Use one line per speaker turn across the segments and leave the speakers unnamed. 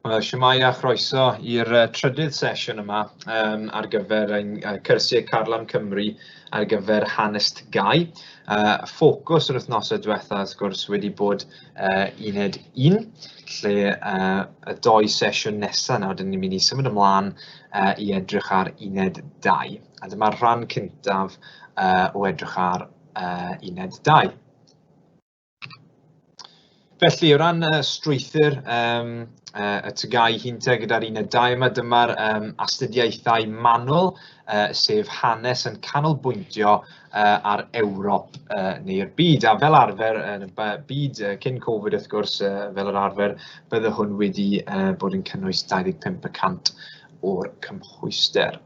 Shwmae a chroeso i'r trydydd sesiwn yma ar gyfer cyrsiau Carlam Cymru ar gyfer hanes TGAU. Ffocws yr wythnosau diwetha wrth gwrs wedi bod uned 1, lle y 2 sesiwn nesaf nawr dyn ni'n mynd i symud ymlaen i edrych ar uned 2. A dyma'r rhan cyntaf o edrych ar uned 2. Felly, o ran strwythur y TGAU hynte gyda'r uned 2 yma, dyma'r astudiaethau manwl, sef hanes yn canolbwyntio ar Ewrop neu'r byd. A fel arfer, yn y byd cyn Covid wrth gwrs, fel yr arfer, bydde hwn wedi bod yn cynnwys 25% o'r cymhwyster.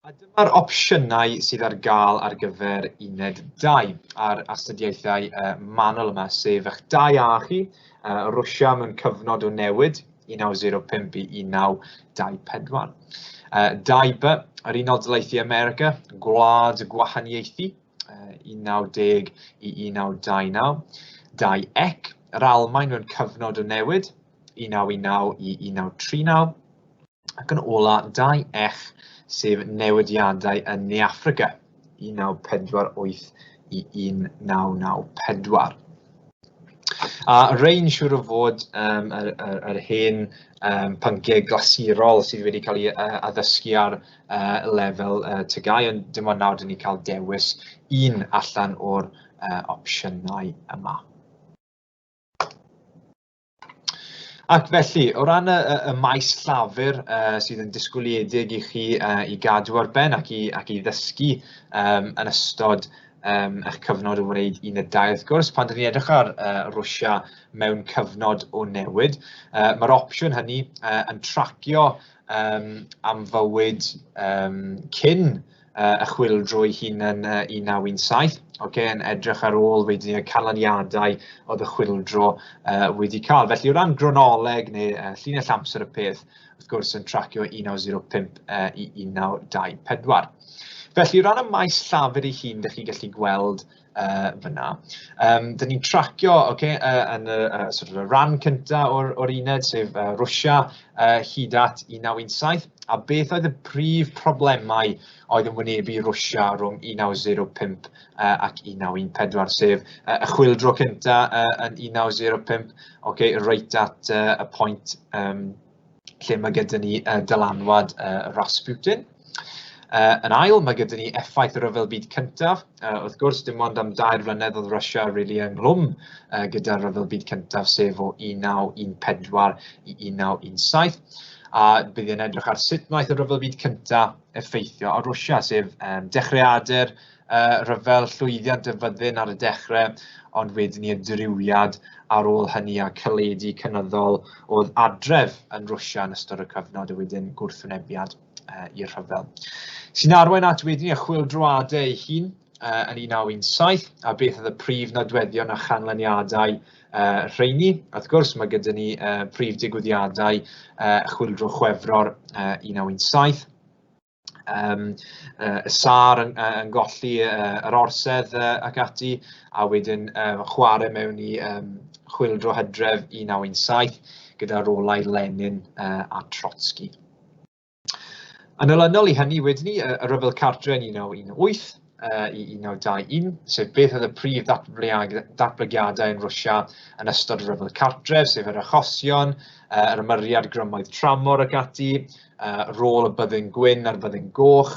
A dyma'r opsiynau sydd ar gael ar gyfer uned 2 a'r astudiaethau manwl yma, sef eich 2A chi, Rwsia mewn cyfnod o newid 1905 i 1924. 2B, yr Unol Daleithiau America, Gwlad Gwahaniaethu 1910 i 1929. 2EC, yr Almaen mewn cyfnod o newid 1919 i 1939. Ac yn ola 2ECH, sef newidiadau yn Ne Affrica 1948 i 1994. A rein siŵr o fod yr hen pynciau glasurol sydd wedi cael ei addysgu ar lefel TGAU, ond dim ond nawr dyn ni cael dewis un allan o'r opsiynau yma. Ac felly, o ran y maes llafur sydd yn disgwyliedig i chi i gadw ar ben ac i ddysgu yn ystod eich cyfnod o wneud uned 2 wrth gwrs, pan dyn ni'n edrych ar Rwsia mewn cyfnod o newid. Mae'r opsiwn hynny yn tracio am fywyd cyn y chwyldro ei hun yn 1917, yn edrych ar ôl wedyn y canlyniadau oedd y chwyldro wedi cael. Felly o ran gronoleg neu llinell amser y peth, wrth gwrs yn tracio 1905 i 1924. Felly o ran y maes llafur ei hun, ydych chi'n gallu gweld fyna. Dyn ni'n tracio yn y ran cyntaf o'r uned, sef Rwsia hyd at 1917, a beth oedd y prif problemau oedd yn wynebu Rwsia rhwng 1905 ac 1914, sef y chwyldro cyntaf yn 1905, reit at y pwynt lle mae gyda ni dylanwad Rasputin. Yn ail, mae gyda ni effaith y Ryfel Byd Cyntaf. Wrth gwrs, dim ond am 2 flynedd oedd Rwsia ynghlwm gyda'r Ryfel Byd Cyntaf, sef o 1914 i 1917. A bydd yn edrych ar sut wnaeth y Ryfel Byd Cyntaf effeithio ar Rwsia, sef dechreuadur ryfel llwyddiant y fyddin ar y dechrau, ond wedyn ni y driwiad ar ôl hynny a caledu cynyddol oedd adref yn Rwsia yn ystod y cyfnod a wedyn gwrthwynebiad i'r rhyfel. Sy'n arwain at wedyn ni y chwyldroadau ei hun yn 1917, a beth oedd y prif nodweddion a chanlyniadau rheini. Wrth gwrs, mae gyda ni prif digwyddiadau chwyldro Chwefror 1917. Y SAR yn golli yr orsedd ac ati, a wedyn chwarae mewn i chwyldro Hydref 1917 gyda rolau Lenin a Trotsky. Yn olynol i hynny wedyn ni, y Ryfel Cartre yn 1918 i 1921, sef beth oedd y prif datblygiadau yn Rwsia yn ystod y Ryfel Cartref, sef yr achosion, yr ymyriad grymoedd tramor ac ati, rôl y byddin gwyn a'r byddin goch,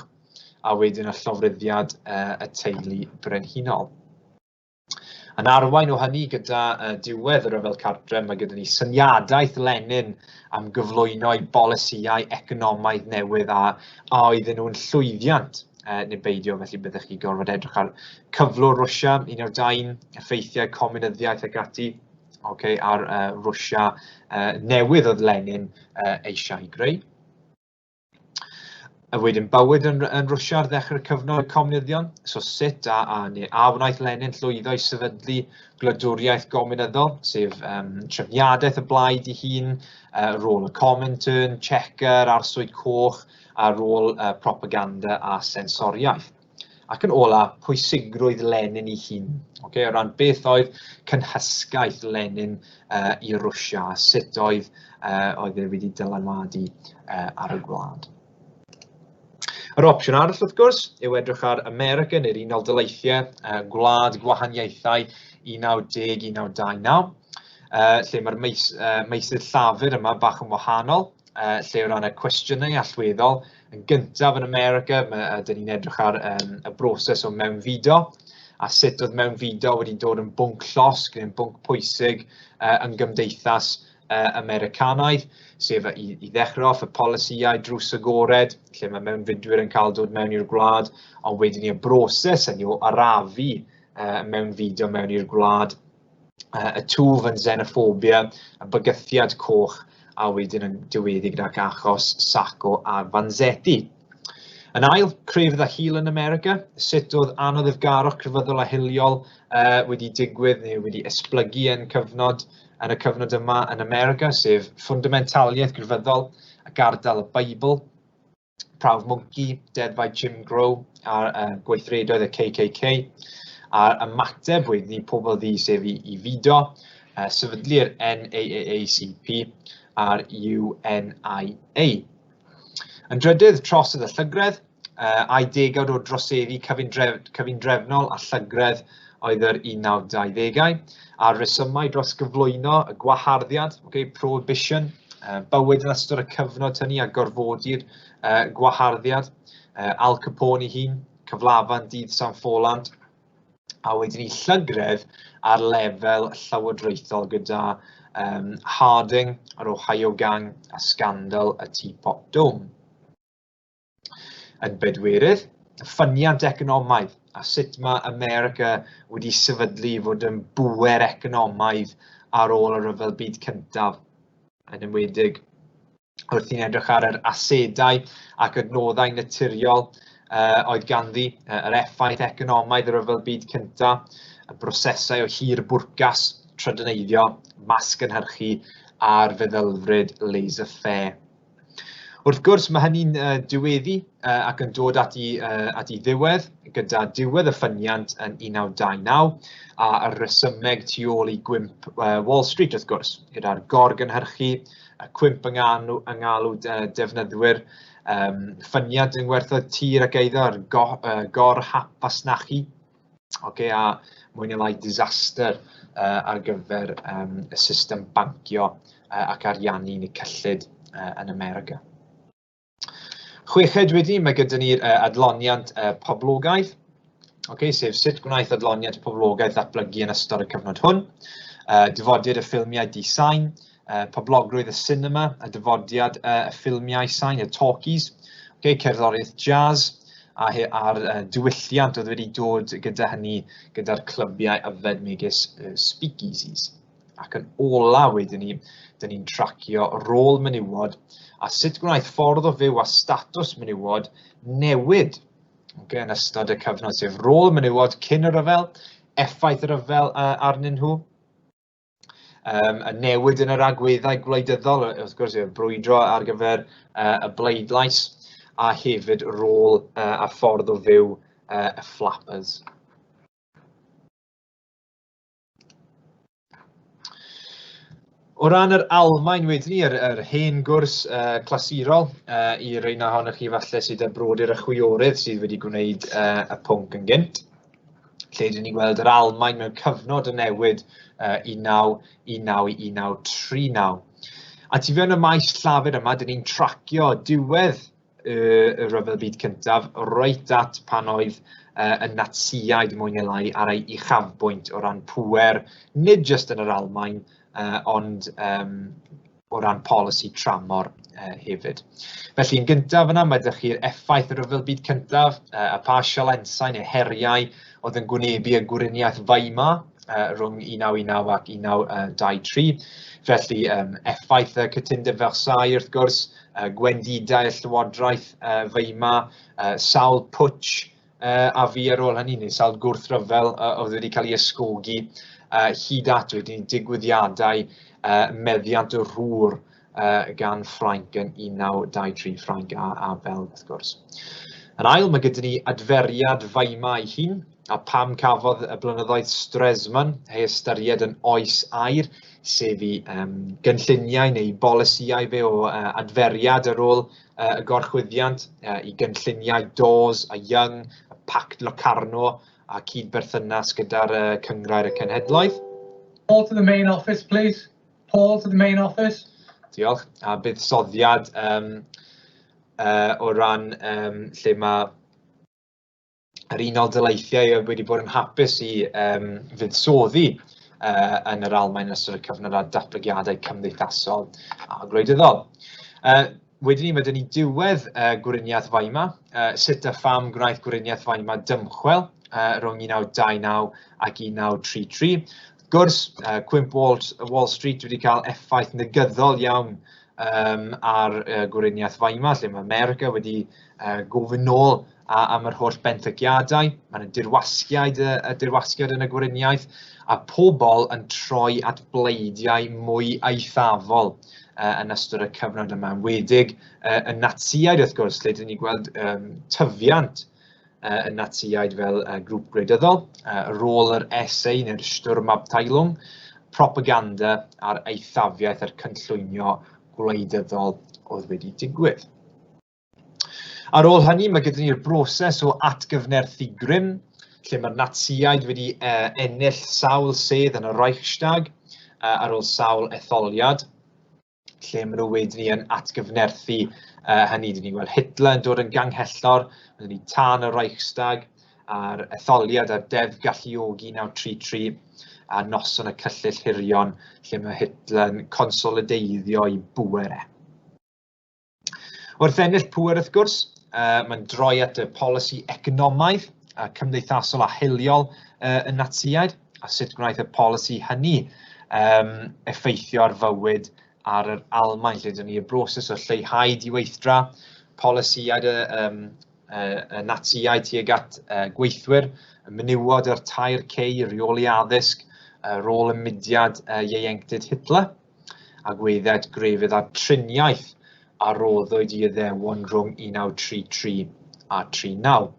a wedyn y llofruddiad y teulu brenhinol. Yn arwain o hynny gyda diwedd y Ryfel Cartre, mae gyda ni syniadaeth Lenin am gyflwyno'i bolisïau economaidd newydd a oedden nhw'n llwyddiant neu beidio, felly byddwch chi gorfod edrych ar cyflwr Rwsia 1920, effeithiau comunyddiaeth ac ati, ar Rwsia newydd oedd Lenin eisiau ei greu. A wedyn bywyd yn Rwsia ar ddechrau'r cyfnod y comunyddion, so sut a wnaeth Lenin llwyddo i sefydlu gwladwriaeth gominyddol, sef trefniadaeth y blaid ei hun, rôl y Comintern, Chequer, arswyd coch, a rôl propaganda a sensoriaeth. Ac yn ola, pwysigrwydd Lenin ei hun. O ran beth oedd cynhysgaeth Lenin i Rwsia, sut oedd e wedi dylanwadu ar y gwlad. Yr opsiwn arall, wrth gwrs, yw edrych ar America neu'r Unol Daleithiau, gwlad gwahaniaethau 1910-1929, lle mae'r meysydd llafur yma bach yn wahanol, lle o ran y cwestiynau allweddol. Yn gyntaf yn America, dyn ni'n edrych ar y broses o mewnfudo, a sut oedd mewnfudo wedi dod yn bwnc llosg neu'n bwnc pwysig yn gymdeithas Americanaidd, sef i ddechrau off y polisïau drws agored, lle mae mewnfudwyr yn cael dod mewn i'r gwlad, ond wedyn ni'r broses yn i'w arafu mewnfudo mewn i'r gwlad, y twf yn xenophobia, y bygythiad coch, a wedyn yn diweddu gyda'r achos Sacco a Vanzetti. Yn ail, crefydd a hil yn America, sut oedd anoddefgarwch crefyddol a hiliol wedi digwydd neu wedi esblygu yn y cyfnod yma yn America, sef ffundamentaliaeth grefyddol ac ardal y Beibl, prawf mwnci, deddfau Jim Crow a'r gweithredoedd y KKK, a'r ymateb wedyn ni pobl ddi sef i fido, sefydlu'r NAACP a'r UNIA. Yn drydydd, trosodd y llygredd, a'i degawd o droseddu cyfundrefnol a llygredd oedd yr 1920au, a'r resymau dros gyflwyno y gwaharddiad, prohibition, bywyd yn ystod y cyfnod hynny a gorfodi'r gwaharddiad, Al Capone ei hun, cyflafan dydd San Ffoland, a wedyn ni llygredd ar lefel llywodraethol gyda Harding, yr Ohio Gang, a scandal y Teapot Dome. Yn bedwerydd, ffyniant economaidd, a sut mae America wedi sefydlu fod yn bŵer economaidd ar ôl y Ryfel Byd Cyntaf. Yn enwedig, wrth i'n edrych ar yr asedau ac adnoddau naturiol oedd ganddi, yr effaith economaidd y Ryfel Byd Cyntaf, y brosesau o hir bwrgas, trydyneiddio, masgynhyrchu a'r feddylfryd laissez-faire. Wrth gwrs, mae hynny'n diweddu ac yn dod at ei ddiwedd, gyda diwedd y ffyniant yn 1929, a y resymeg tu ôl i gwymp Wall Street, wrth gwrs, gyda'r gorgynhyrchu, y cwymp yng ngalw defnyddwyr, ffyniant yn gwerthoedd tir ac eiddo'r gor-hap pasnachu, a mwy neu lai disaster ar gyfer y system bancio ac ariannu neu cyllid yn America. Chweched wedyn, mae gyda ni'r adloniant poblogaidd, sef sut gwnaeth adloniant poblogaidd ddatblygu yn ystod y cyfnod hwn, dyfodiad y ffilmiau di-sain, poblogrwydd y cinema, y dyfodiad y ffilmiau sain, y talkies, cerddoriaeth jazz, a'r diwylliant oedd wedi dod gyda hynny gyda'r clybiau yfed megis speakeasies. Ac yn ola wedyn ni, dyn ni'n tracio rôl menywod a sut gwnaeth ffordd o fyw a statws menywod newid yn ystod y cyfnod, sef rôl menywod cyn y ryfel, effaith y ryfel arnyn nhw, y newid yn yr agweddau gwleidyddol, wrth gwrs, brwydro ar gyfer y bleidlais, a hefyd rôl a ffordd o fyw y flappers. O ran yr Almaen wedyn ni, yr hen gwrs clasurol, i rhain ohonych chi falle sydd â brodyr y chwiorydd sydd wedi gwneud y pwnc yn gynt, lle dyn ni gweld yr Almaen mewn cyfnod y newid 1919-1939. A tu fewn y maes llafur yma, dyn ni'n tracio diwedd y Ryfel Byd Cyntaf reit at pan oedd y Natsiaid mwy neu lai ar ei uchafbwynt o ran pŵer, nid jyst yn yr Almaen, ond o ran polisi tramor hefyd. Felly yn gyntaf yna, mae ydych chi'r effaith y Ryfel Byd Cyntaf, y pa sialensau neu heriau oedd yn gwynebu y gwriniaeth Weimar rhwng 1919 ac 1923. Felly effaith y cytundeb Versailles wrth gwrs, gwendidau y llywodraeth Weimar, sawl pwtsh a fi ar ôl hynny, neu sawl gwrthryfel oedd wedi cael ei ysgogi, hyd at wedyn digwyddiadau meddiant y rŵr gan Ffrainc yn 1923, Ffrainc a Belg wrth gwrs. Yn ail, mae gyda ni adferiad faima ei hun, a pam cafodd y blynyddoedd Stresemann ei ystyried yn oes air, sef i gynlluniau neu bolisiau fe o adferiad ar ôl y gorchwyddiant, i gynlluniau Dawes a Young, y Pact Locarno a cydberthynas gyda'r Cyngrair y Cenhedloedd.
Paul to the main office, please. Paul to the main office.
Diolch. A buddsoddiad o ran lle mae yr Unol Daleithiau wedi bod yn hapus i fuddsoddi yn yr Almaen yn ystod y cyfnod a datblygiadau cymdeithasol a gwleidyddol. Wedyn ni, mae dyn ni diwedd Gweriniaeth Faima, sut a pham gwnaeth Gweriniaeth Faima dymchwel rhwng 1929 ac 1933. Wrth gwrs, cwymp Wall Street wedi cael effaith negyddol iawn ar Gweriniaeth Faima, lle mae America wedi gofyn nôl am yr holl benthygiadau. Mae'n dirwasgiad yn y Gweriniaeth, a pobl yn troi at bleidiau mwy eithafol yn ystod y cyfnod yma. Wedig y Natsiaid, wrth gwrs, lle dyn ni gweld tyfiant y Natsiaid fel grŵp gwleidyddol, rôl yr SA neu'r Sturmabteilung, propaganda a'r eithafiaeth a'r cynllwynio gwleidyddol oedd wedi digwydd. Ar ôl hynny, mae gyda ni'r broses o atgyfnerthu grym, lle mae'r Natsiaid wedi ennill sawl sedd yn y Reichstag ar ôl sawl etholiad, lle maen nhw wedi yn atgyfnerthu hynny. Dyn ni'n gweld Hitler yn dod yn ganghellor, mae ni tan y Reichstag, a'r etholiad a'r deddf galluogi 1933, a noson y cyllell hirion, lle mae Hitler yn consolideiddio i bwerau. Wrth ennill pŵer, wrth gwrs, mae'n droi at y polisi economaidd, cymdeithasol a hiliol y Natsiaid, a sut gwnaeth y polisi hynny effeithio ar fywyd ar yr Almaen, lle dyn ni y broses o lleihau diweithdra, polisiaid y Natsiaid tuag at gweithwyr, menywod yr tair cei, reoli addysg, rôl y mudiad ieuenctid Hitler, a gwedded grefydd a'r triniaeth a roddwyd i Iddewon rhwng 1933 a 1939.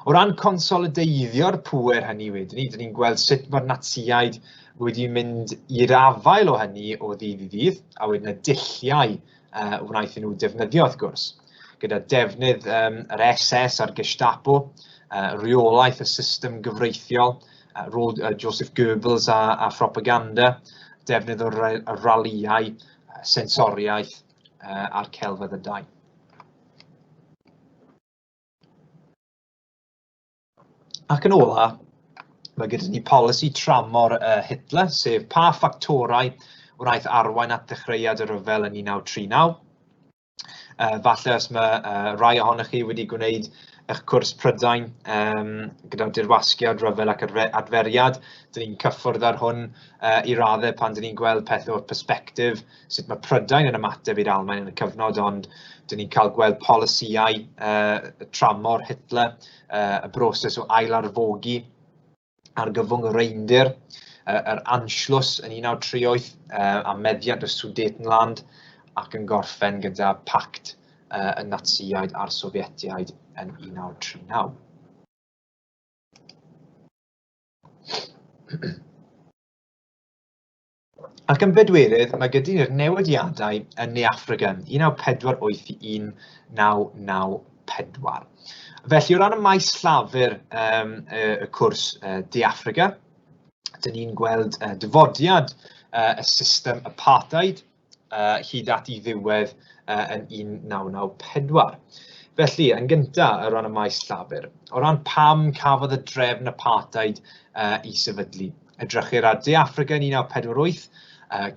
O ran consolideiddio'r pŵer hynny wedyn ni, dyn ni'n gweld sut mae'r Natsiaid wedi mynd i'r afael o hynny o ddydd i ddydd, a wedyn y dulliau wnaethon nhw defnyddio, wrth gwrs, gyda defnydd yr SS a'r Gestapo, reolaeth y system gyfreithiol, rôl Joseph Goebbels a propaganda, defnydd o raliau, sensoriaeth a'r celfyddydau. Ac yn ola, mae gyda ni polisi tramor Hitler, sef pa ffactorau wnaeth arwain at ddechreuad y rhyfel yn 1939. Falle os mae rai ohonych chi wedi gwneud eich cwrs Prydain gyda'r dirwasgiad, rhyfel ac adferiad, dyn ni'n cyffwrdd ar hwn i raddau pan dyn ni'n gweld pethau o'r persbectif, sut mae Prydain yn ymateb i'r Almaen yn y cyfnod, ond dyn ni'n cael gweld polisiau tramor Hitler, y broses o ailarfogi ar gyfwng y reindir, yr Anschluss yn 1938, a meddiant y Sudetenland, ac yn gorffen gyda pact y Natsiaid a'r Sofietiaid yn 1939. Ac yn bedwerydd, mae gyda ni'r newidiadau yn Ne Affrica 1948 i 1994. Felly, o ran y maes llafur y cwrs De Affrica, dyn ni'n gweld dyfodiad y system apartheid hyd at i ddiwedd yn 1994. Felly, yn gyntaf, o ran y maes llafur, o ran pam cafodd y drefn apartheid i sefydlu. Edrychir ar De Affrica yn 1948,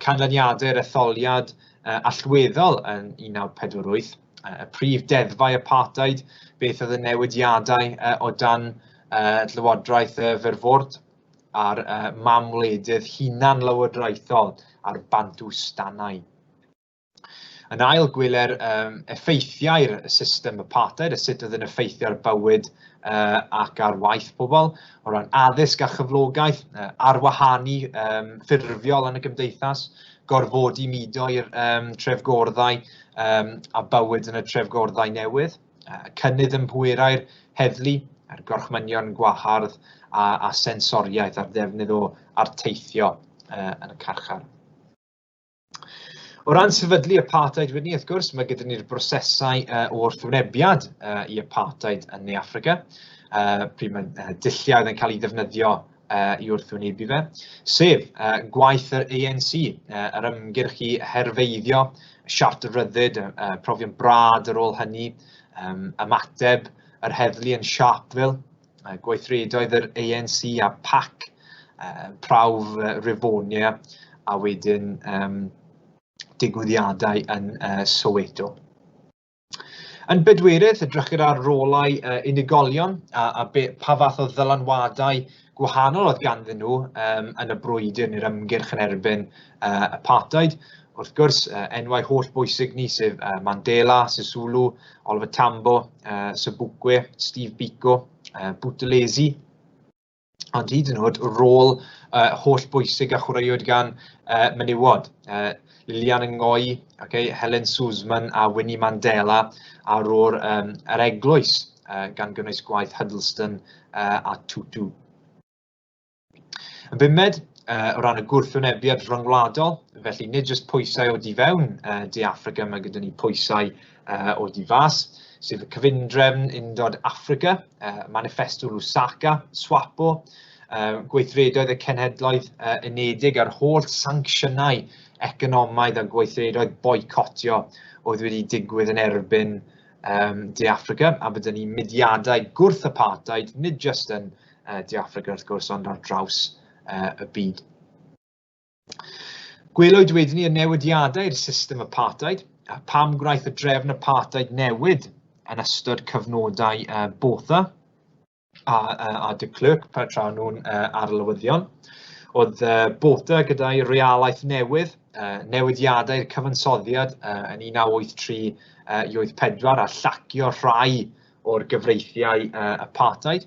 canlyniadau'r etholiad allweddol yn 1948, y prif deddfau apartheid, beth oedd y newidiadau o dan Llywodraeth Ferford a'r mamwledydd hunan lywodraethol a'r Bantustanau. Yn ail, gweler effeithiau'r system apartheid, a sut oedd yn effeithio ar bywyd ac ar waith pobl, o ran addysg a chyflogaeth, arwahanu ffurfiol yn y gymdeithas, gorfodi mudo i'r trefgorddau a bywyd yn y trefgorddau newydd, cynnydd yn pwerau'r heddlu, gorchmynion gwahardd a sensoriaeth a'r ddefnydd o arteithio yn y carchar. O ran sefydlu apartheid wedyn, wrth gwrs, mae gyda ni'r brosesau o wrthwynebiad i apartheid yn Ne Affrica. Pryd mae dulliau yn cael ei ddefnyddio i wrthwynebu fe, sef gwaith yr ANC, yr ymgyrch i herfeiddio, siart y ryddid, profion brad ar ôl hynny, ymateb yr heddlu yn Sharpeville, gweithredoedd yr ANC a PAC, prawf Rivonia, a wedyn digwyddiadau yn Soweto. Yn bedwerydd, edrychir ar rolau unigolion a pa fath o ddylanwadau gwahanol oedd ganddyn nhw yn y brwydr neu'r ymgyrch yn erbyn apartheid. Wrth gwrs, enwau holl bwysig ni sef Mandela, Sesiwn, Oliver Tambo, Sobukwe, Steve Biko, Buthelezi, ond hyd yn oed rôl holl bwysig a chwaraewyd gan menywod. Lilian Ngoyi, Helen Suzman a Winnie Mandela ar ôl yr eglwys gan gynnwys gwaith Huddleston a Tutu. Yn bumed, o ran y gwrthwynebiad rhyngwladol, felly nid jyst pwysau o di fewn De Affrica, mae gyda ni pwysau o di fas, sef y cyfundrefn Undod Affrica, Manifesto Lusaka, SWAPO, gweithredoedd y cenhedloedd unedig ar holl sancsiynau economaidd a gweithredoedd boicotio oedd wedi digwydd yn erbyn De Affrica, a byddwn ni mudiadau gwrth apartheid, nid jyst yn De Affrica wrth gwrs, ond ar draws y byd. Gwelwyd wedyn ni y newidiadau i'r system apartheid, a pam gwnaeth y drefn apartheid newid yn ystod cyfnodau Botha a de Klerk tra nhw'n arlywyddion. Oedd Botha gyda'i realaeth newydd, newidiadau'r cyfansoddiad yn 1983 i 84 a llacio rhai o'r gyfreithiau apartheid.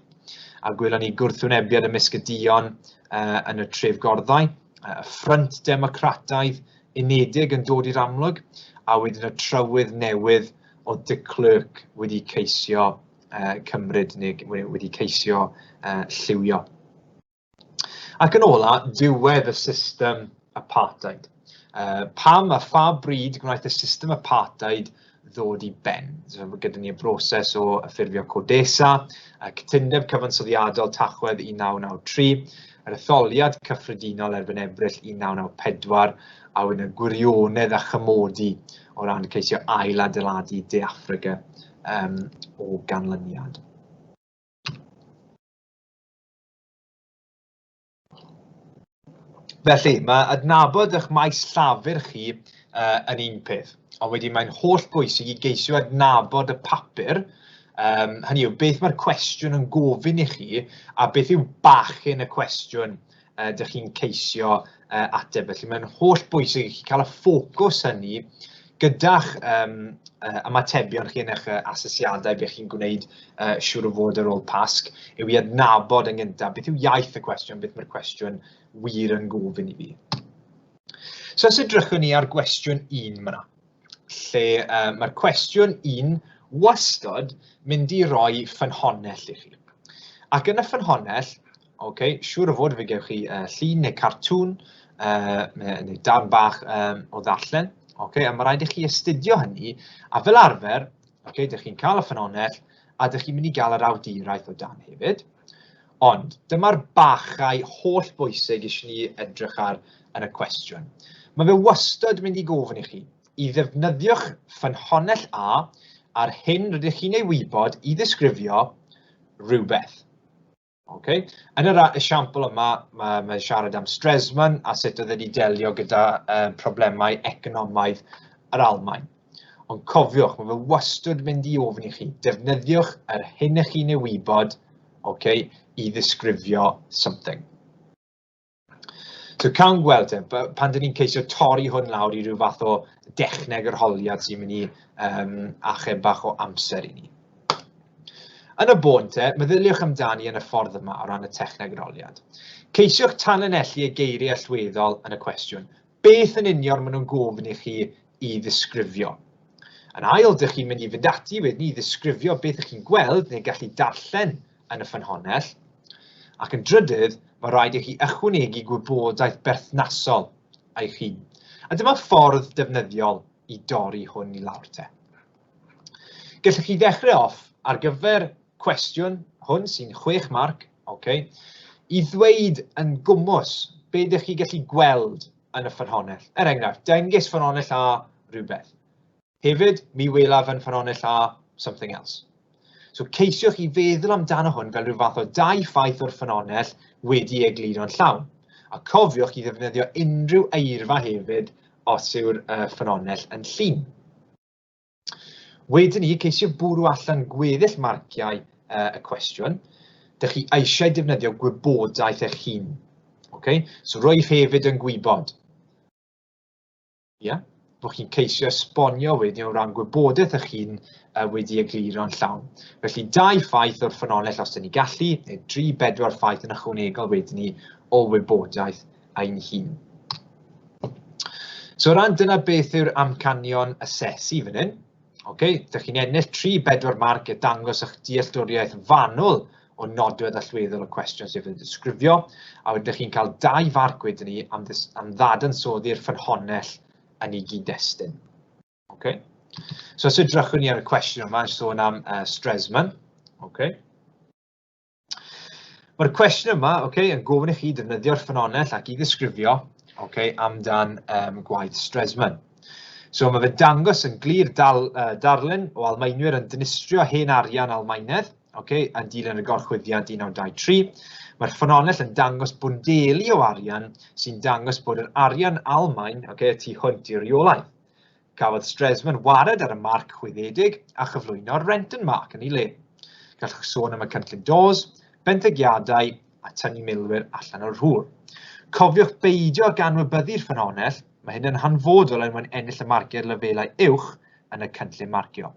A gwelwn ni gwrthwynebiad ymysg y dion yn y trefgorddau, ffrynt democrataidd unedig yn dod i'r amlwg, a wedyn y trywydd newydd o de Klerk wedi ceisio cymryd neu wedi ceisio lliwio. Ac yn ola, diwedd y system apartheid. Pam a pha bryd gwnaeth y system apartheid ddod i ben. So, gyda ni y broses o ffurfio codesa, cytundeb cyfansoddiadol Tachwedd 1993, yr etholiad cyffredinol erbyn Ebrill 1994, a wedyn y gwirionedd a chymodi o ran ceisio ail-adeiladu De Affrica o ganlyniad. Felly, mae adnabod eich maes llafur chi yn un peth, ond wedyn mae'n holl bwysig i geisio adnabod y papur, hynny yw, beth mae'r cwestiwn yn gofyn i chi, a beth yw bachyn y cwestiwn ydych chi'n ceisio ateb. Felly, mae'n holl bwysig i chi cael y ffocws hynny gyda'ch ymatebion chi yn eich asesiadau beth chi'n gwneud siŵr o fod ar ôl pasg, yw i adnabod yn gyntaf beth yw iaith y cwestiwn, beth mae'r cwestiwn wir yn gofyn i fi. So os edrychwn ni ar gwestiwn 1 myna, lle mae'r cwestiwn 1 wastod mynd i roi ffynhonnell i chi. Ac yn y ffynhonnell, siŵr o fod fe gewch chi llun neu cartŵn neu darn bach o ddarllen, a mae rhaid i chi astudio hynny, a fel arfer, ydych chi'n cael y ffynhonnell, a ydych chi'n mynd i gael yr awduraeth o dan hefyd. Ond dyma'r bachau holl bwysig eisiau ni edrych ar yn y cwestiwn. Mae fe wastad mynd i gofyn i chi i ddefnyddiwch ffynhonnell A ar hyn rydych chi'n ei wybod i ddisgrifio rhywbeth. Yn yr esiampl yma, mae'n siarad am Stresemann a sut oedd wedi delio gyda problemau economaidd yr Almaen. Ond cofiwch, mae fe wastad mynd i ofyn i chi, defnyddiwch yr hyn ych chi'n ei wybod i ddisgrifio something. So, cawn gweld, pan dyn ni'n ceisio torri hwn lawr i ryw fath o dechneg arholiad sy'n mynd i achub bach o amser i ni. Yn y bôn, meddyliwch amdani yn y ffordd yma o ran y techneg arholiad. Ceisiwch tanlinellu y geiriau allweddol yn y cwestiwn. Beth yn union maen nhw'n gofyn i chi i ddisgrifio? Yn ail, dych chi'n mynd i fynd ati wedyn i ddisgrifio beth ych chi'n gweld neu gallu darllen yn y ffynhonnell. Ac yn drydydd, mae rhaid i chi ychwanegu gwybodaeth berthnasol eich hun. A dyma ffordd defnyddiol i dorri hwn i lawr te. Gallwch chi ddechrau off ar gyfer cwestiwn hwn sy'n 6 marc, i ddweud yn gwmws beth ydych chi gallu gweld yn y ffynhonnell. Enghraifft, dengys ffynhonnell A rhywbeth. Hefyd, mi welaf yn ffynhonnell A something else. So ceisiwch chi feddwl amdano hwn fel rhyw fath o 2 ffaith o'r ffynhonnell wedi egluro'n llawn. A cofiwch i ddefnyddio unrhyw eirfa hefyd os yw'r ffynhonnell yn llun. Wedyn ni, ceisio bwrw allan gweddill marciau y cwestiwn, dych chi eisiau defnyddio gwybodaeth eich hun. So rwy'ch hefyd yn gwybod. Bod chi'n ceisio esbonio wedyn o ran gwybodaeth eich hun wedi egluro'n llawn. Felly 2 ffaith o'r ffynhonnell os dyn ni gallu, neu 3-4 ffaith yn ychwanegol wedyn ni o wybodaeth ein hun. So o ran dyna beth yw'r amcanion asesu fan hyn. Dych chi'n ennill 3-4 marc i dangos eich dealltwriaeth fanwl o nodwedd allweddol y cwestiwn sef yn disgrifio, a wedyn chi'n cael 2 farc wedyn ni am ddadansoddi'r ffynhonnell yn ei gyd-destun. So os edrychwn ni ar y cwestiwn yma, sôn am Sesiwn. Mae'r cwestiwn yma yn gofyn i chi defnyddio'r ffynhonnell ac i ddisgrifio amdan gwaith Sesiwn. So mae fe dangos yn glir darlun o Almaenwyr yn dinistrio hen arian Almaenedd, yn dilyn y gorchwyddiad 1923. Mae'r ffynhonnell yn dangos bwndeli o arian sy'n dangos bod yr arian Almaen tu hwnt i'r reolaeth. Cafodd Sesiwn wared ar y marc chwyddedig a chyflwyno'r Renton marc yn ei le. Gallwch sôn am y cynllun DOS, benthygiadau a tynnu milwyr allan o'r rhwr. Cofiwch beidio ganwybyddu'r ffynhonnell, mae hyn yn hanfodol yn mwyn ennill y marciau'r lefelau uwch yn y cynllun marcio.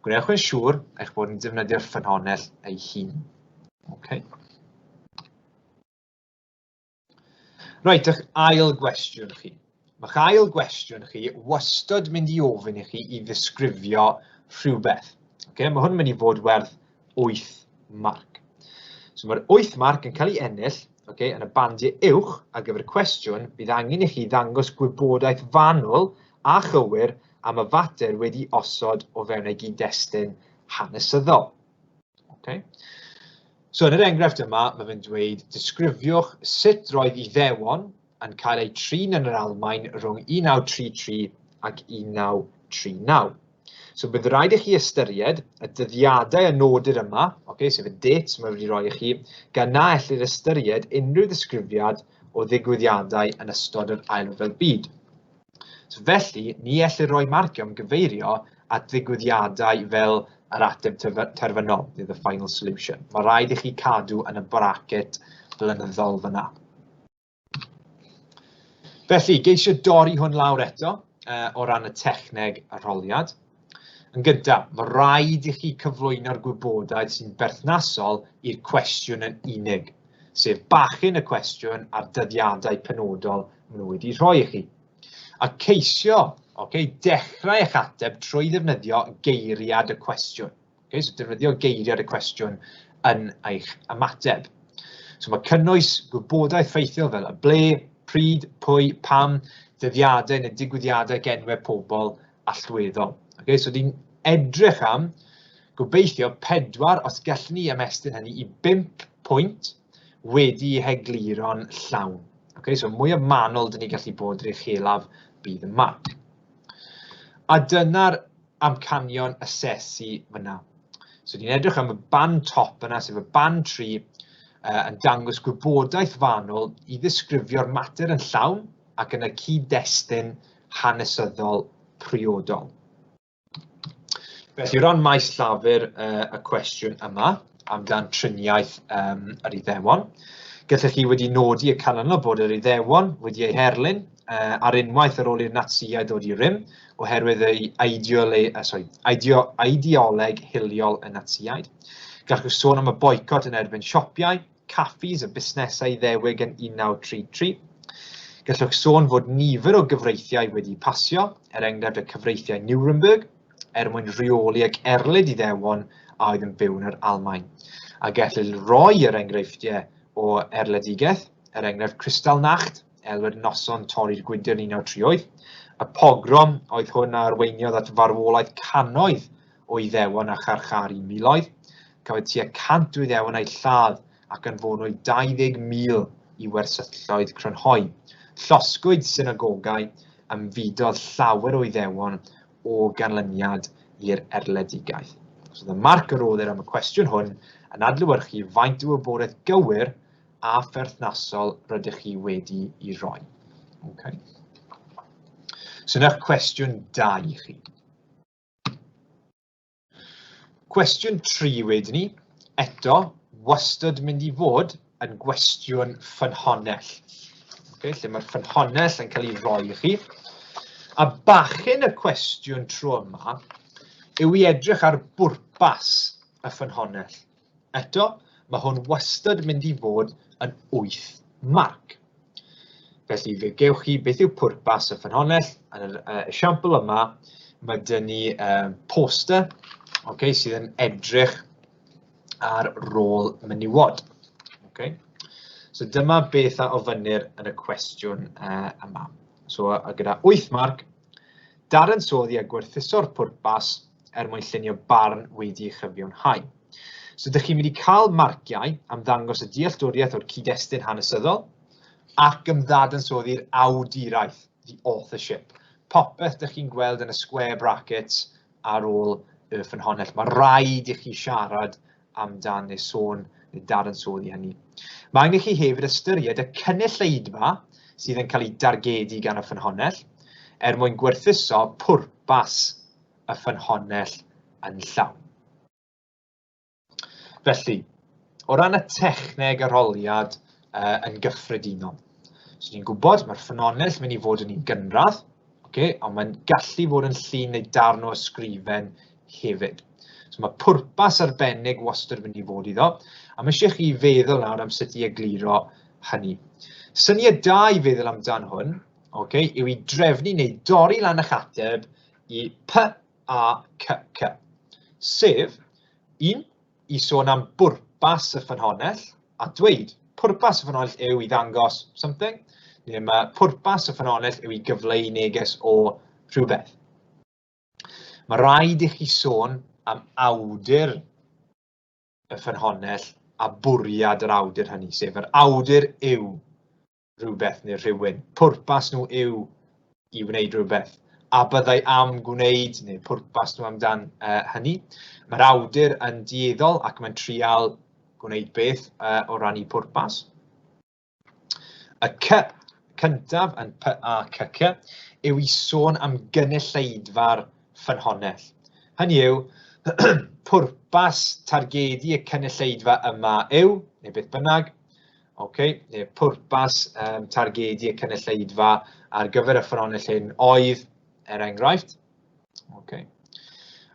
Gwnewch yn siŵr eich bod yn defnyddio'r ffynhonnell ei hun. Reit, eich ail gwestiwn chi. Mae'ch ail gwestiwn chi wastad mynd i ofyn i chi i ddisgrifio rhywbeth. Mae hwn yn mynd i fod werth 8 marc. So mae'r 8 marc yn cael ei ennill yn y bandiau uwch ar gyfer y cwestiwn, bydd angen i chi ddangos gwybodaeth fanwl a chywir am y fater wedi osod o fewn ei gyd-destun hanesyddol. So yn yr enghraifft yma, mae fe'n dweud, disgrifiwch sut roedd Iddewon yn cael ei trin yn yr Almaen rhwng 1933 ac 1939. So bydd rhaid i chi ystyried y dyddiadau y nodir yma, sef y dates mae wedi rhoi i chi, gan na ellir ystyried unrhyw ddisgrifiad o ddigwyddiadau yn ystod yr Ail Ryfel Byd. So felly, ni ellir rhoi marciau gyfeirio at ddigwyddiadau fel yr ateb terfynol, the final solution. Mae rhaid i chi cadw yn y bracet blynyddol fyna. Felly, geisio dorri hwn lawr eto o ran y techneg arholiad. Yn gyntaf, mae rhaid i chi cyflwyno'r gwybodaeth sy'n berthnasol i'r cwestiwn yn unig, sef bachyn y cwestiwn a'r dyddiadau penodol maen nhw wedi rhoi i chi. A ceisio dechrau eich ateb trwy ddefnyddio geiriad y cwestiwn. So defnyddio geiriad y cwestiwn yn eich ymateb. So mae cynnwys gwybodaeth ffeithiol fel y ble, pryd, pwy, pam, dyddiadau neu digwyddiadau genwau pobl allweddol. So di'n edrych am gobeithio 4 os gallwn ni ymestyn hynny i 5 pwynt wedi hegluro'n llawn. So mwy o manwl dyn ni gallu bod i'r uchelaf bydd y marc. A dyna'r amcanion asesu fyna. So di'n edrych am y band top yna, sef y band 3, yn dangos gwybodaeth fanwl i ddisgrifio'r mater yn llawn ac yn y cyd-destun hanesyddol priodol. Felly, o ran maes llafur y cwestiwn yma, amdan triniaeth yr Iddewon, gallwch chi wedi nodi y canlynol bod yr Iddewon wedi ei herlyn ar unwaith ar ôl i'r Natsïau dod i rym, oherwydd ei ideoleg hiliol y Natsïaid. Gallwch sôn am y boicot yn erbyn siociau, caffis a busnesau Iddewig yn 1933. Gallwch sôn fod nifer o gyfreithiau wedi pasio, enghraifft y cyfreithiau Nuremberg, mwyn rheoli ac erlyd Iddewon a oedd yn byw yn yr Almaen. A gellir roi enghreifftiau o erledigaeth, enghraifft Kristallnacht, elwyd noson torri'r gwydr 1938. Y pogrom oedd hwn arweiniodd at farwolaeth cannoedd o Iddewon a charcharu miloedd. Cafodd tua 100 o Iddewon eu lladd ac yn fonwyd 20,000 i wersytloedd crynhoi. Llosgwyd synagogau ymfudodd llawer o Iddewon o ganlyniad i'r erledigaeth. So, y marc yr oedder am y cwestiwn hwn yn adlewyrchu faint o wybodaeth gywir a pherthnasol rydych chi wedi ei roi. Okay. So, yna'r cwestiwn 2 i chi. Cwestiwn 3 wedyn ni, eto, wastad mynd i fod yn gwestiwn ffynhonnell. Okay, lle mae'r ffynhonnell yn cael ei roi i chi. A bachyn y cwestiwn tro yma yw i edrych ar bwrpas y ffynhonnell. Eto, mae hwn wastad mynd i fod yn 8 marc. Felly, fe gewch chi beth yw pwrpas y ffynhonnell. Yn yr esiampl yma, mae dyn ni poster sydd yn edrych ar rôl menywod. So, dyma beth a ofynir yn y cwestiwn yma. So, gyda 8 marc, dadansoddi a gwerthuso'r pwrpas mwyn llunio barn wedi ei chyfiawnhau. So, ydych chi'n mynd i cael marciau am ddangos y dealltwriaeth o'r cyd-destun hanesyddol ac ymddadansoddi'r awduraeth, the authorship. Popeth ydych chi'n gweld yn y square brackets ar ôl y ffynhonnell. Mae rhaid i chi siarad amdan neu sôn neu dadansoddi hynny. Mae angen i chi hefyd ystyried y cynulleidfa sydd yn cael ei dargedu gan y ffynhonnell mwyn gwerthuso pwrpas y ffynhonnell yn llawn. Felly, o ran y techneg arholiad yn gyffredinol. So, ni'n gwybod mae'r ffynhonnell mynd i fod yn ei gynradd, ond mae'n gallu fod yn llun neu darn o ysgrifen hefyd. So, mae pwrpas arbennig wastad mynd i fod iddo, a mae eisiau chi feddwl nawr am sut i egluro hynny. Syniad da i feddwl amdan hwn, yw i drefnu neu dorri lan eich ateb i P a C. Sef, 1, i sôn am bwrpas y ffynhonnell, a dweud, pwrpas y ffynhonnell yw i ddangos something, neu mae pwrpas y ffynhonnell yw i gyfleu neges o rhywbeth. Mae rhaid i chi sôn am awdur y ffynhonnell a bwriad yr awdur hynny, sef yr awdur yw rhywbeth neu rhywun. Pwrpas nhw yw i wneud rhywbeth. A byddai am gwneud neu pwrpas nhw amdan hynny. Mae'r awdur yn dieddol ac mae'n trial gwneud beth o ran i pwrpas. Y C cyntaf yn P a C yw i sôn am gynulleidfa'r ffynhonnell. Hynny yw, pwrpas targedu y cynulleidfa yma yw, neu beth bynnag, neu pwrpas targedu y cynulleidfa ar gyfer y ffynhonnell hyn oedd, enghraifft.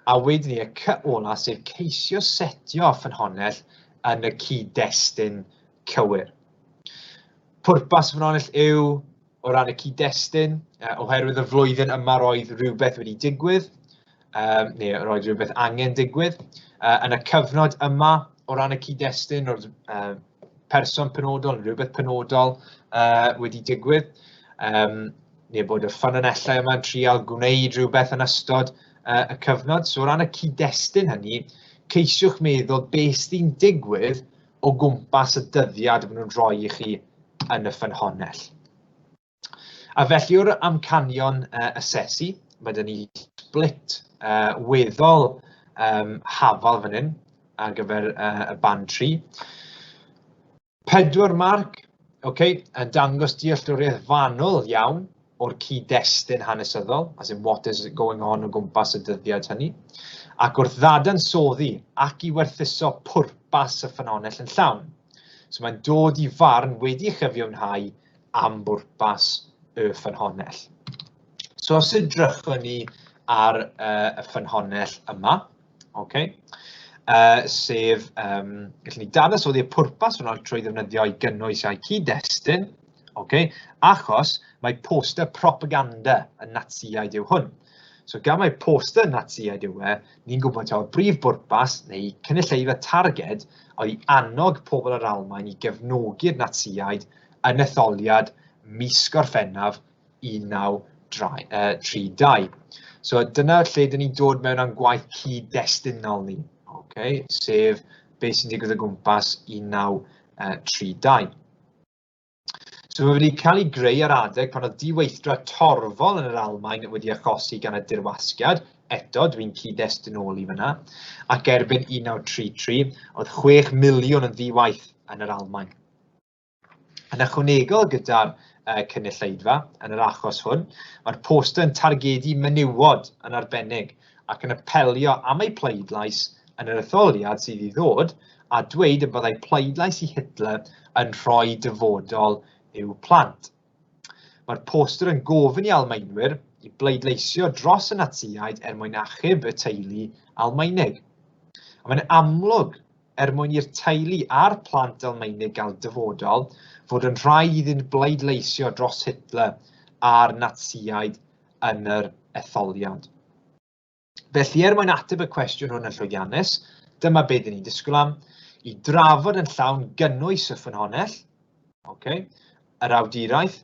A wedyn ni, y C ola sef ceisio setio ffynhonnell yn y cyd-destun cywir. Pwrpas y ffynhonnell yw o ran y cyd-destun, oherwydd y flwyddyn yma roedd rhywbeth wedi digwydd, neu roedd rhywbeth angen digwydd. Yn y cyfnod yma o ran y cyd-destun, o'r person penodol, rhywbeth penodol wedi digwydd, neu bod y ffynhonnellau yma'n trial gwneud rhywbeth yn ystod y cyfnod. So, o ran y cyd-destun hynny, ceisiwch meddwl beth sy'n digwydd o gwmpas y dyddiad maen nhw'n rhoi i chi yn y ffynhonnell. A felly o'r amcanion asesu, mae dyn ni split weddol hafal fan hyn ar gyfer y band 3. 4 marc, yn dangos dealltwriaeth fanwl iawn o'r cyd-destun hanesyddol, as in what is going on o gwmpas y dyddiad hynny, ac wrth ddadansoddi ac i werthuso pwrpas y ffynhonnell yn llawn. So, mae'n dod i farn wedi chyfiawnhau am bwrpas y ffynhonnell. So, os edrychwn ni ar y ffynhonnell yma, sef, gallwn ni dadansoddi y pwrpas ffynhonnell trwy ddefnyddio i gynnwys eu cyd-destun, achos mae poster propaganda yn Natsiaid yw hwn. So gan mai poster Naziaid yw ni'n gwybod taw brif bwrpas neu cynulleidfa targed oedd i annog pobl yr Almaen i gefnogi'r Naziaid yn etholiad mis Gorffennaf 1932. So dyna lle dyn ni'n dod mewn am gwaith cyd-destunol ni, sef beth sy'n digwydd o gwmpas 1932. So mae wedi cael ei greu ar adeg pan oedd diweithio torfol yn yr Almaen wedi achosi gan y dirwasgiad, eto dwi'n cyd-destun i fyna, ac erbyn 1933 oedd 6 miliwn yn ddiwaith yn yr Almaen. Yn ychwanegol gyda'r cynulleidfa yn yr achos hwn, mae'r poster yn targedu menywod yn arbennig ac yn apelio am ei pleidlais yn yr etholiad sydd i ddod a dweud y byddai pleidlais i Hitler yn rhoi dyfodol i'w plant. Mae'r poster yn gofyn i Almaenwyr i bleidleisio dros y Naziaid mwyn achub y teulu Almaenig. A mae'n amlwg mwyn i'r teulu a'r plant Almaenig gael dyfodol fod yn rhaid iddyn bleidleisio dros Hitler a'r Naziaid yn yr etholiad. Felly mwyn ateb y cwestiwn hwn yn llwyddiannus, dyma beth ni'n disgwyl am, i drafod yn llawn gynnwys y ffynhonnell, yr awduraeth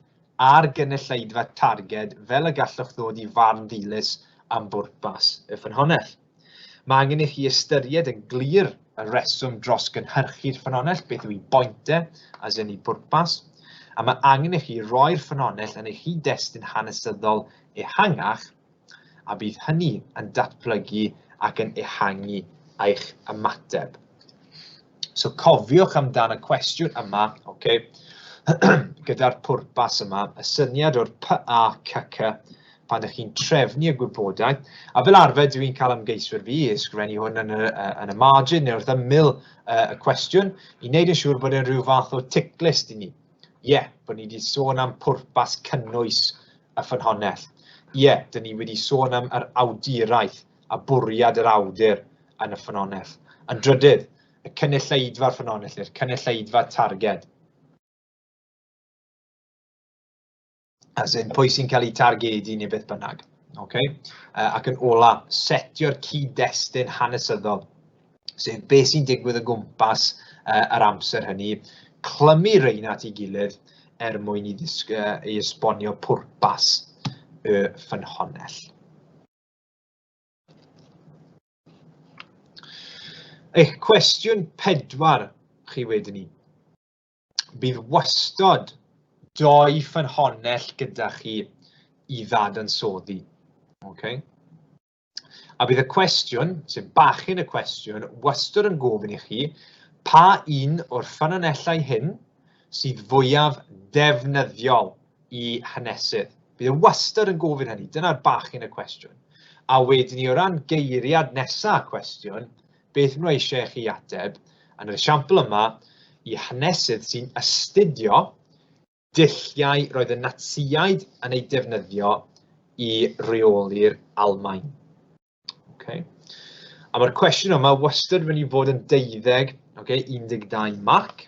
a'r gynulleidfa targed fel y gallwch ddod i farn ddilys am bwrpas y ffynhonnell. Mae angen i chi ystyried yn glir y reswm dros gynhyrchu'r ffynhonnell, beth yw ei boentau, as yn ei bwrpas, a mae angen i chi roi'r ffynhonnell yn eich cyd-destun hanesyddol ehangach, a bydd hynny yn datblygu ac yn ehangu eich ymateb. So cofiwch amdano y cwestiwn yma, gyda'r pwrpas yma, y syniad o'r PACC pan ydych chi'n trefnu y gwybodaeth, a fel arfer dwi'n cael ymgeiswyr fi i ysgrifennu hwn yn y margin neu wrth ymyl y cwestiwn, i wneud yn siŵr bod e'n rhyw fath o ticklist i ni. Bod ni wedi sôn am pwrpas cynnwys y ffynhonnell. Dyn ni wedi sôn am yr awduraeth a bwriad yr awdur yn y ffynhonnell. Yn drydydd, y cynulleidfa'r ffynhonnell, y cynulleidfa targed. As in, pwy sy'n cael ei targedu neu beth bynnag. Ac yn ola, setio'r cyd-destun hanesyddol. Sef beth sy'n digwydd o gwmpas yr amser hynny, clymu reina at ei gilydd mwyn i esbonio pwrpas y ffynhonnell. Eich cwestiwn 4 chi wedyn ni. Bydd wastod 2 ffynhonnell gyda chi i ddadansoddi. A bydd y cwestiwn, sef bachyn y cwestiwn, wastod yn gofyn i chi pa un o'r ffynhonnellau hyn sydd fwyaf defnyddiol i hanesydd. Bydd y wastod yn gofyn hynny, dyna'r bachyn y cwestiwn. A wedyn ni o ran geiriad nesaf cwestiwn, beth nhw eisiau chi ateb, yn yr esiampl yma, i hanesydd sy'n astudio dulliau roedd y Naziaid yn ei defnyddio i reoli'r Almaen. A mae'r cwestiwn yma wastad wedi bod yn 12 marc,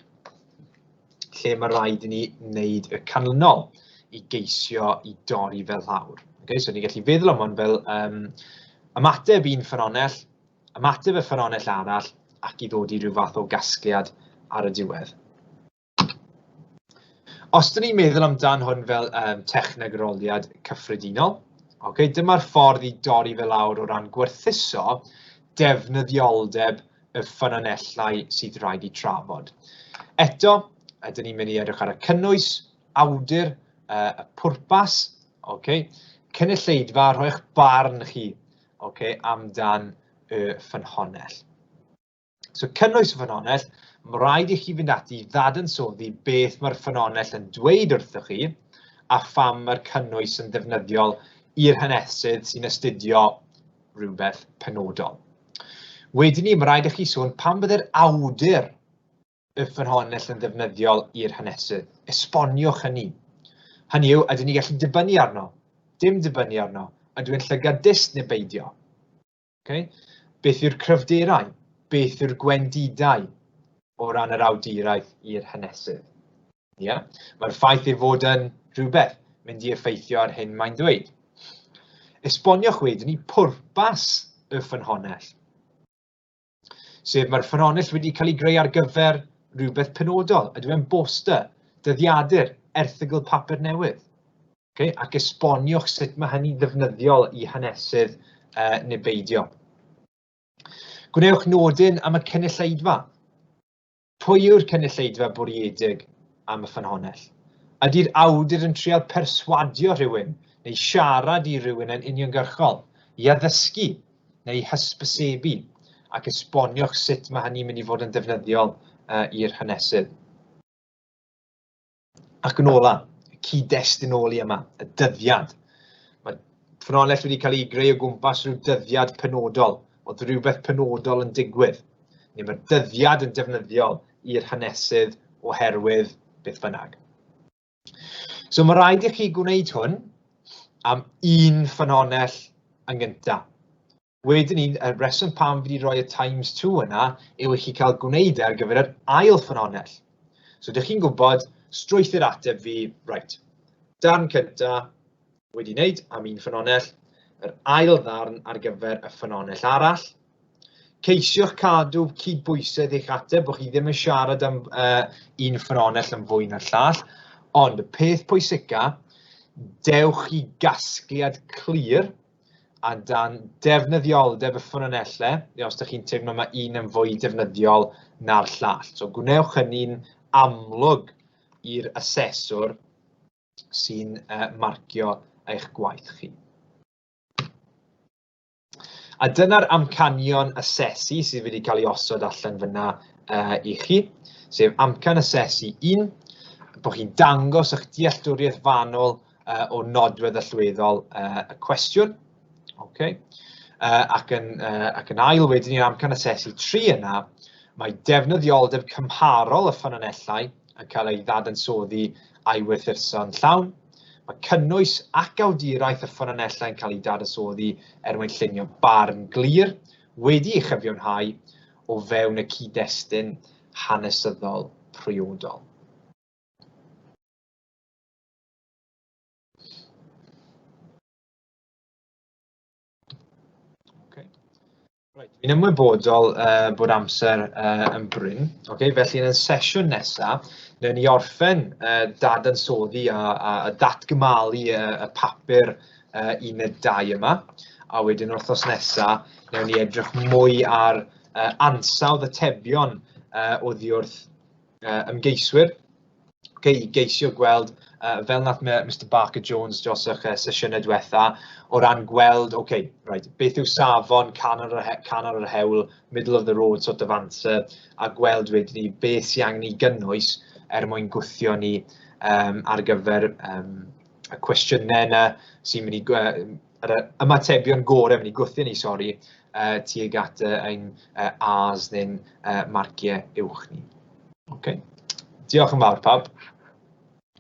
lle mae rhaid i ni wneud y canlynol i geisio i dorri fel lawr. So ni'n gallu feddwl am hwn fel ymateb un ffynhonnell, ymateb y ffynhonnell arall, ac i ddod i ryw fath o gasgliad ar y diwedd. Os dyn ni'n meddwl amdan hwn fel technegoliad cyffredinol, dyma'r ffordd i dorri fel lawr o ran gwerthuso defnyddioldeb y ffynhonnellau sydd rhaid i trafod. Eto, ydyn ni'n mynd i edrych ar y cynnwys, awdur, y pwrpas, cynulleidfa, rhoi'ch barn chi amdan y ffynhonnell. So cynnwys y ffynhonnell, mae rhaid i chi fynd ati i ddadansoddi beth mae'r ffynhonnell yn dweud wrthoch chi a pham mae'r cynnwys yn ddefnyddiol i'r hanesydd sy'n astudio rhywbeth penodol. Wedyn ni, mae rhaid i chi sôn pam byddai'r awdur y ffynhonnell yn ddefnyddiol i'r hanesydd. Esboniwch hynny. Hynny yw, ydyn ni gallu dibynnu arno. Dim dibynnu arno. Ydw i'n llygad-dist neu beidio. Beth yw'r cryfderau? Beth yw'r gwendidau o ran yr awduraeth i'r hanesydd? Mae'r ffaith ei fod yn rhywbeth mynd i effeithio ar hyn mae'n dweud. Esboniwch wedyn ni pwrpas y ffynhonnell. Sef mae'r ffynhonnell wedi cael ei greu ar gyfer rhywbeth penodol. Ydyw e'n boster, dyddiadur, erthygl papur newydd. Okay? Ac esboniwch sut mae hynny'n ddefnyddiol i hanesydd neu beidio. Gwnewch nodyn am y cynulleidfa. Pwy yw'r cynulleidfa bwriedig am y ffynhonnell? Ydy'r awdur yn trial perswadio rhywun neu siarad i rhywun yn uniongyrchol, i addysgu neu hysbysebu, ac esboniwch sut mae hynny'n mynd i fod yn ddefnyddiol i'r hanesydd. Ac yn ola, y cyd-destynoli yma, y dyddiad. Mae ffynhonnell wedi cael ei greu o gwmpas rhyw dyddiad penodol, oedd rhywbeth penodol yn digwydd. Neu mae'r dyddiad yn defnyddiol i'r hanesydd oherwydd beth bynnag. So mae rhaid i chi gwneud hwn am un ffynhonnell yn gyntaf. Wedyn ni, y reswm pam fi wedi rhoi y times 2 yna yw i chi cael gwneud ar gyfer yr ail ffynhonnell. So ydych chi'n gwybod, strwythyr ateb fi, right, darn cyntaf wedi wneud am un ffynhonnell, yr ail ddarn ar gyfer y ffynhonnell arall. Ceisiwch cadw cydbwysedd eich ateb bod chi ddim yn siarad am un ffynhonnell yn fwy na'r llall, ond y peth pwysica, dewch i gasgliad clir a dan defnyddioldeb y ffynhonnellau, os ydych chi'n teimlo mae un yn fwy defnyddiol na'r llall. So gwnewch hynny'n amlwg i'r aseswr sy'n marcio eich gwaith chi. A dyna'r amcanion asesu sydd wedi cael ei osod allan fyna i chi, sef amcan asesu 1, bod chi'n dangos eich dealltwriaeth fanwl o nodwedd allweddol y cwestiwn. Okay. Ac yn ail wedyn ni'r amcan asesu 3 yna, mae defnyddioldeb cymharol y ffynhonnellau yn cael ei ddadansoddi a'i werthuson llawn. Mae cynnwys ac awduraeth y ffynhonnellau yn cael ei dadansoddi mwyn llunio barn glir wedi ei chyfiawnhau o fewn y cyd-destun hanesyddol priodol. Fi'n ymwybodol bod amser yn bryn, felly yn y sesiwn nesaf, wnawn ni orffen dadansoddi a datgymalu y papur 1-2 yma, a wedyn wrthnos nesaf, wnawn ni edrych mwy ar ansawdd atebion oddi wrth ymgeiswyr, i geisio gweld, fel nath Mr Barker Jones dros eich sesiynau diwetha, o ran gweld, beth yw safon, canol yr hewl, middle of the road sort of answer, a gweld wedyn ni beth sy'n angen i gynnwys mwyn gwthio ni ar gyfer y cwestiynau yna sy'n mynd i, yr ymatebion gorau mynd i gwthio ni, tuag at ein A's neu'n marciau uwch ni. Diolch yn fawr pawb.